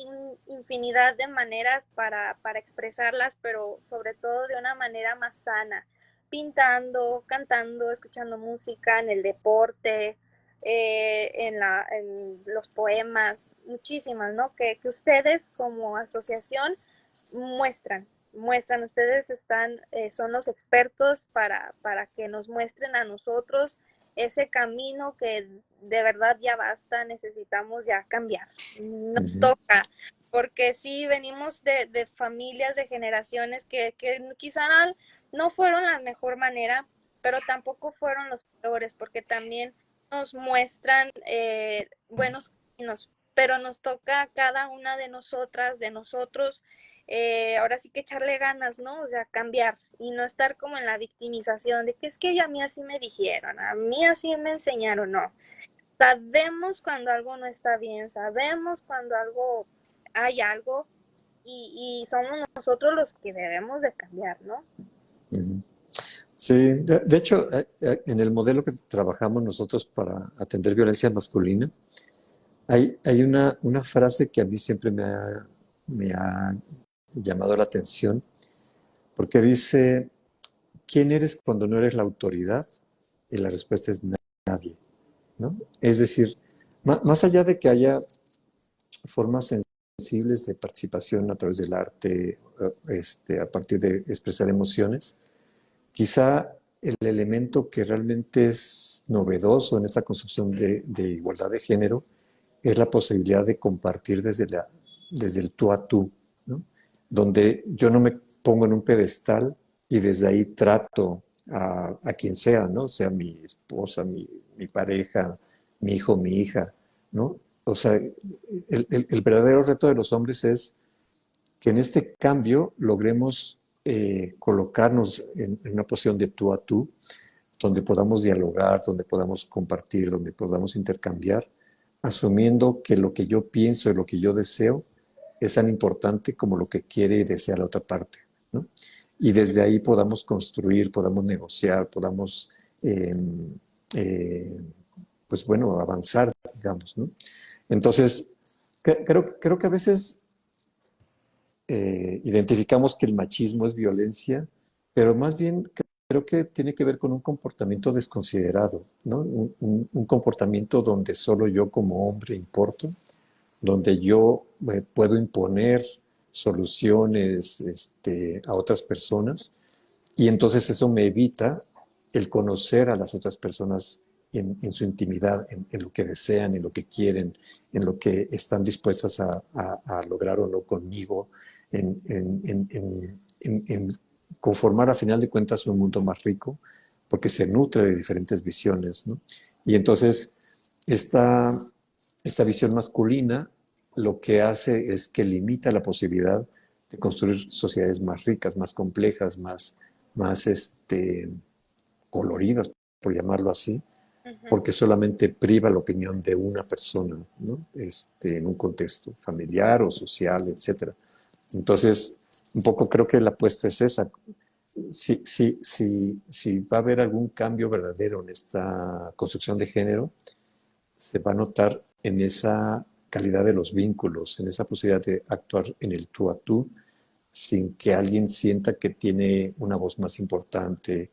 infinidad de maneras para expresarlas, pero sobre todo de una manera más sana. Pintando, cantando, escuchando música, en el deporte, en los poemas, muchísimas, ¿no? Que ustedes como asociación muestran, muestran, ustedes son los expertos para que nos muestren a nosotros ese camino que de verdad ya basta, necesitamos ya cambiar, nos ujú, toca, porque sí venimos de familias, de generaciones que quizá no fueron la mejor manera, pero tampoco fueron los peores, porque también nos muestran buenos caminos, pero nos toca a cada una de nosotras, de nosotros, ahora sí que echarle ganas, ¿no? O sea, cambiar y no estar como en la victimización de que es que a mí así me dijeron, a mí así me enseñaron, no. Sabemos cuando algo no está bien, sabemos cuando hay algo y somos nosotros los que debemos de cambiar, ¿no? ujú. Sí, de hecho, en el modelo que trabajamos nosotros para atender violencia masculina, hay una frase que a mí siempre me ha llamado la atención, porque dice, ¿quién eres cuando no eres la autoridad? Y la respuesta es nadie, ¿no? Es decir, más allá de que haya formas sensibles de participación a través del arte, a partir de expresar emociones, quizá el elemento que realmente es novedoso en esta construcción de igualdad de género es la posibilidad de compartir desde el tú a tú, ¿no? Donde yo no me pongo en un pedestal y desde ahí trato a quien sea, ¿no? Sea mi esposa, mi pareja, mi hijo, mi hija, ¿no? O sea, el verdadero reto de los hombres es que en este cambio logremos colocarnos en una posición de tú a tú, donde podamos dialogar, donde podamos compartir, donde podamos intercambiar, asumiendo que lo que yo pienso y lo que yo deseo es tan importante como lo que quiere y desea la otra parte, ¿no? Y desde ahí podamos construir, podamos negociar, podamos, eh, eh, pues bueno, avanzar, digamos, ¿no? Entonces, Creo que a veces identificamos que el machismo es violencia, pero más bien creo que tiene que ver con un comportamiento desconsiderado, ¿no? Un comportamiento donde solo yo como hombre importo, donde yo puedo imponer soluciones a otras personas y entonces eso me evita el conocer a las otras personas en su intimidad, en lo que desean, en lo que quieren, en lo que están dispuestas a lograr o no conmigo, en conformar a final de cuentas un mundo más rico, porque se nutre de diferentes visiones, ¿no? Y entonces esta visión masculina lo que hace es que limita la posibilidad de construir sociedades más ricas, más complejas, más coloridas, por llamarlo así, Ujú. porque solamente priva la opinión de una persona, ¿no? En un contexto familiar o social, etcétera. Entonces, un poco creo que la apuesta es esa. Si va a haber algún cambio verdadero en esta construcción de género, se va a notar en esa calidad de los vínculos, en esa posibilidad de actuar en el tú a tú, sin que alguien sienta que tiene una voz más importante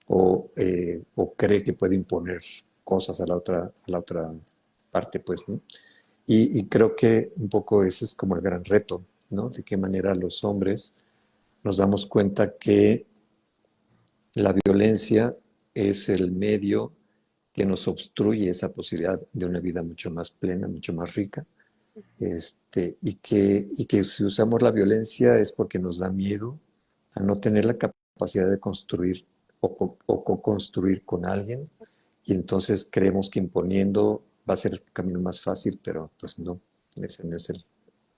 o cree que puede imponer cosas a la otra parte, pues, ¿no? Y creo que un poco ese es como el gran reto, ¿no? De qué manera los hombres nos damos cuenta que la violencia es el medio que nos obstruye esa posibilidad de una vida mucho más plena, mucho más rica, y que si usamos la violencia es porque nos da miedo a no tener la capacidad de construir o co-construir con alguien, y entonces creemos que imponiendo va a ser el camino más fácil, pero pues no, ese no es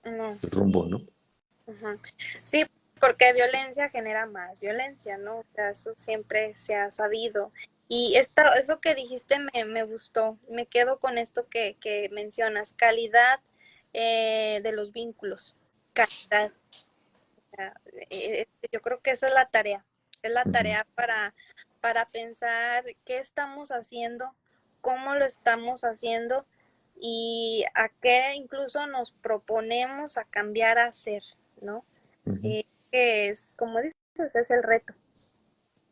No. el rumbo, ¿no? Ujú. Sí, porque violencia genera más violencia, ¿no? O sea, eso siempre se ha sabido. Y eso que dijiste me gustó. Me quedo con esto que mencionas, calidad de los vínculos. Calidad. O sea, yo creo que esa es la tarea. Es la Ujú. tarea para pensar qué estamos haciendo, cómo lo estamos haciendo y a qué incluso nos proponemos a cambiar a hacer, ¿no? Ujú. Que es, como dices, es el reto.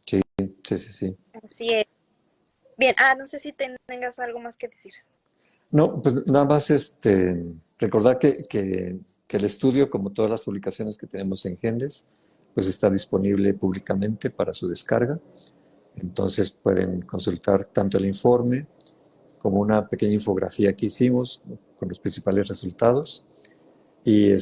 Sí, sí, sí, sí. Así es. Bien, no sé si tengas algo más que decir. No, pues nada más recordar que el estudio, como todas las publicaciones que tenemos en Gendes, pues está disponible públicamente para su descarga. Entonces pueden consultar tanto el informe como una pequeña infografía que hicimos con los principales resultados. Y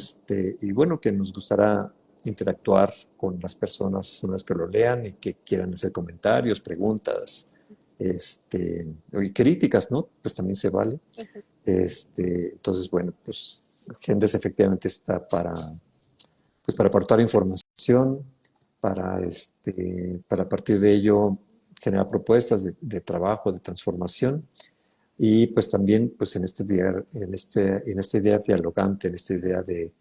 bueno, que nos gustará interactuar con las personas unas que lo lean y que quieran hacer comentarios, preguntas, y críticas, ¿no? Pues también se vale. Ujú. Entonces, bueno, pues Gendes efectivamente está pues para aportar información, para a partir de ello generar propuestas de trabajo, de transformación, y pues también pues en esta idea dialogante, en esta idea de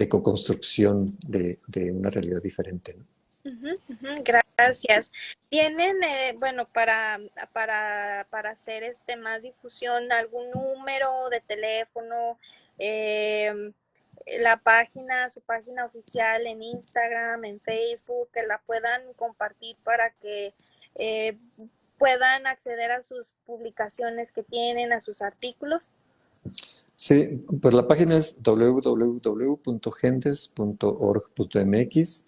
co-construcción de una realidad diferente, ¿no? Ujú, ujú, gracias. ¿Tienen, bueno, para hacer más difusión, algún número de teléfono, eh, su página oficial en Instagram, en Facebook, que la puedan compartir para que eh, puedan acceder a sus publicaciones que tienen, a sus artículos? Sí, pues la página es www.gendes.org.mx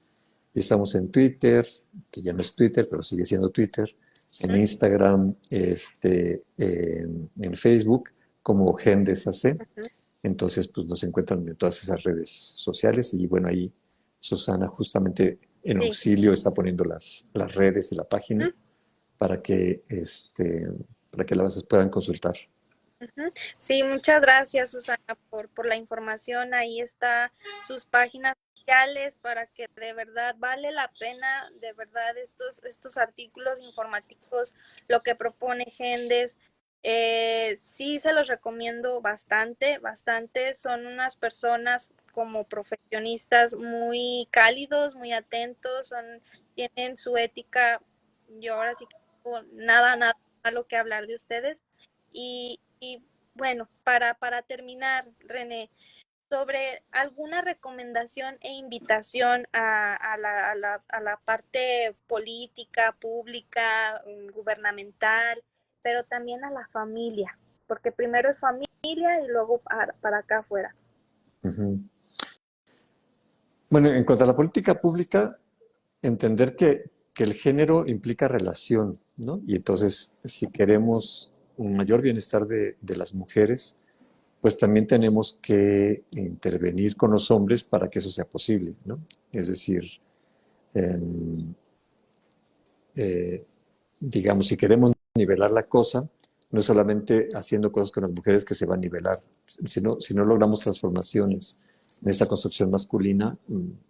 y estamos en Twitter, que ya no es Twitter, pero sigue siendo Twitter, en Ujú, Instagram, en Facebook, como Gendes AC. ujú. Entonces, pues nos encuentran en todas esas redes sociales y bueno, ahí Susana justamente en Sí. auxilio está poniendo las redes y la página Ujú, para que, para que las puedan consultar. ujú. Sí, muchas gracias, Susana, por la información. Ahí está sus páginas sociales para que de verdad vale la pena, de verdad, estos artículos informativos, lo que propone Gendes. Sí, se los recomiendo bastante, bastante. Son unas personas como profesionistas muy cálidos, muy atentos, tienen su ética. Yo ahora sí que no tengo nada malo que hablar de ustedes. Y bueno, para terminar, René, sobre alguna recomendación e invitación a la parte política, pública, gubernamental, pero también a la familia, porque primero es familia y luego para acá afuera. Ujú. Bueno, en cuanto a la política pública, entender que el género implica relación, ¿no? Y entonces, si queremos un mayor bienestar de las mujeres, pues también tenemos que intervenir con los hombres para que eso sea posible, ¿no? Es decir, em, eh, digamos, si queremos nivelar la cosa, no es solamente haciendo cosas con las mujeres que se va a nivelar, si no logramos transformaciones en esta construcción masculina,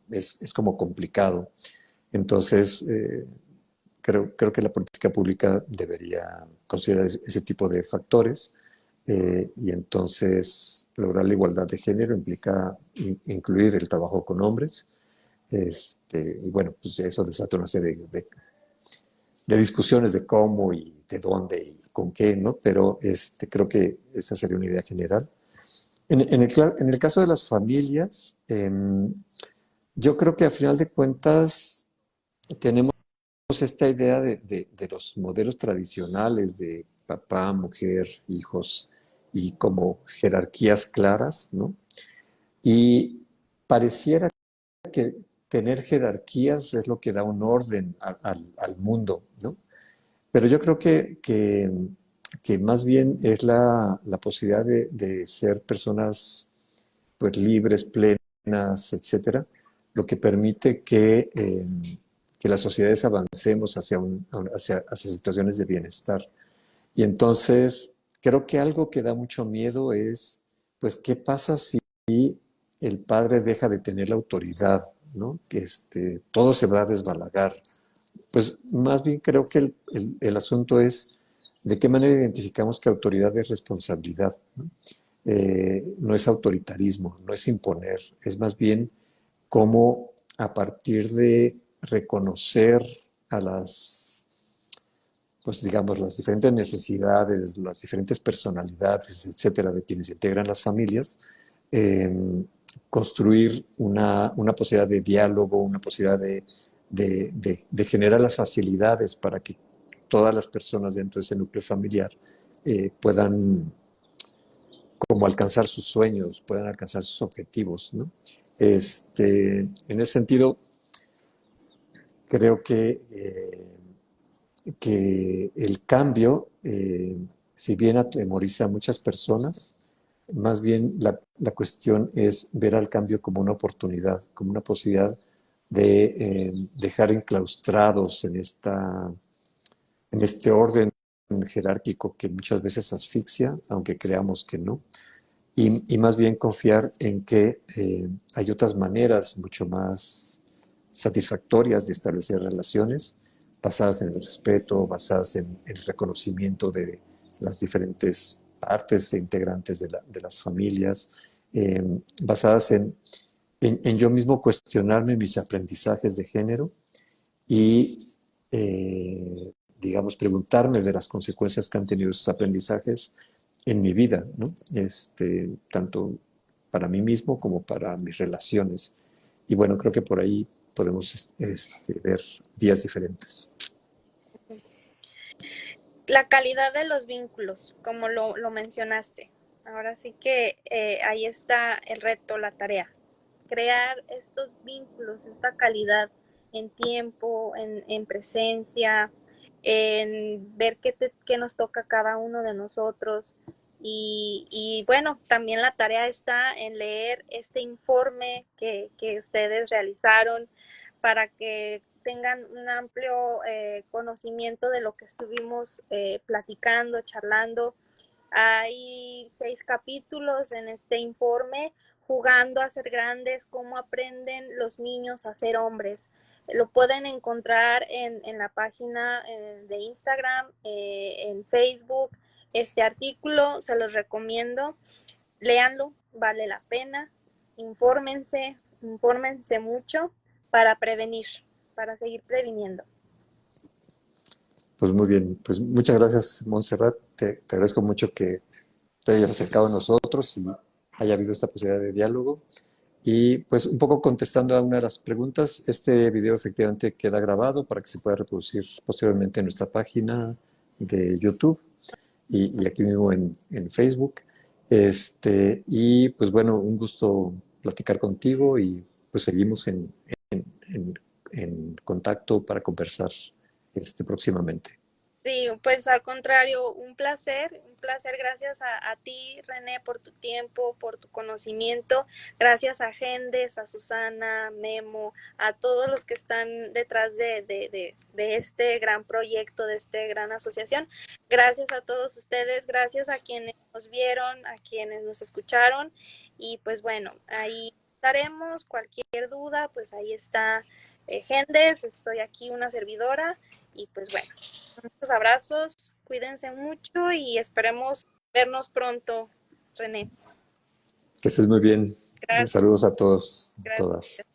es como complicado. Entonces, creo que la política pública debería considerar ese tipo de factores y entonces lograr la igualdad de género implica incluir el trabajo con hombres. Y bueno, pues eso desata una serie de discusiones de cómo y de dónde y con qué, ¿no? Pero creo que esa sería una idea general. En el caso de las familias, yo creo que a final de cuentas tenemos esta idea de los modelos tradicionales de papá, mujer, hijos y como jerarquías claras, ¿no? Y pareciera que tener jerarquías es lo que da un orden al mundo, ¿no? Pero yo creo que más bien es la posibilidad de ser personas pues, libres, plenas, etcétera, lo que permite que las sociedades avancemos hacia situaciones de bienestar. Y entonces, creo que algo que da mucho miedo es, pues, ¿qué pasa si el padre deja de tener la autoridad, ¿no? Que todo se va a desbalagar. Pues más bien creo que el asunto es de qué manera identificamos que autoridad es responsabilidad, ¿no? No es autoritarismo, no es imponer, es más bien cómo a partir de reconocer a pues digamos, las diferentes necesidades, las diferentes personalidades, etcétera, de quienes integran las familias, eh, construir una posibilidad de diálogo, una posibilidad de generar las facilidades para que todas las personas dentro de ese núcleo familiar puedan como alcanzar sus sueños, puedan alcanzar sus objetivos, ¿no? En ese sentido, creo que el cambio, si bien atemoriza a muchas personas, más bien la cuestión es ver al cambio como una oportunidad, como una posibilidad de dejar enclaustrados en este orden jerárquico que muchas veces asfixia, aunque creamos que no, y más bien confiar en que hay otras maneras mucho más satisfactorias de establecer relaciones basadas en el respeto, basadas en el reconocimiento de las diferentes partes e integrantes de las familias, basadas en yo mismo cuestionarme mis aprendizajes de género y, digamos, preguntarme de las consecuencias que han tenido esos aprendizajes en mi vida, ¿no? Tanto para mí mismo como para mis relaciones. Y bueno, creo que por ahí podemos ver vías diferentes. La calidad de los vínculos, como lo mencionaste. Ahora sí que ahí está el reto, la tarea. Crear estos vínculos, esta calidad en tiempo, en presencia, en ver qué nos toca a cada uno de nosotros. Y bueno, también la tarea está en leer este informe que ustedes realizaron para que tengan un amplio conocimiento de lo que estuvimos platicando, charlando. Hay 6 capítulos en este informe, jugando a ser grandes, cómo aprenden los niños a ser hombres. Lo pueden encontrar en la página de Instagram, en Facebook. Este artículo se los recomiendo. Léanlo, vale la pena. Infórmense, infórmense mucho para prevenir, para seguir previniendo. Pues muy bien, pues muchas gracias, Montserrat. Te agradezco mucho que te hayas acercado a nosotros y haya habido esta posibilidad de diálogo. Y pues un poco contestando a una de las preguntas, este video efectivamente queda grabado para que se pueda reproducir posteriormente en nuestra página de YouTube y aquí mismo en Facebook. Y pues bueno, un gusto platicar contigo y pues seguimos en, en contacto para conversar próximamente. Sí, pues al contrario, un placer, gracias a ti, René, por tu tiempo, por tu conocimiento, gracias a Gendes, a Susana, Memo, a todos los que están detrás de este gran proyecto, de esta gran asociación. Gracias a todos ustedes, gracias a quienes nos vieron, a quienes nos escucharon y pues bueno, ahí estaremos, cualquier duda, pues ahí está Gendes, estoy aquí una servidora y pues bueno. Muchos abrazos, cuídense mucho y esperemos vernos pronto, René. Que estés muy bien. Gracias, Saludos a todos, a gracias. todas.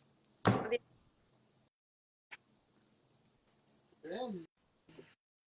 Adiós.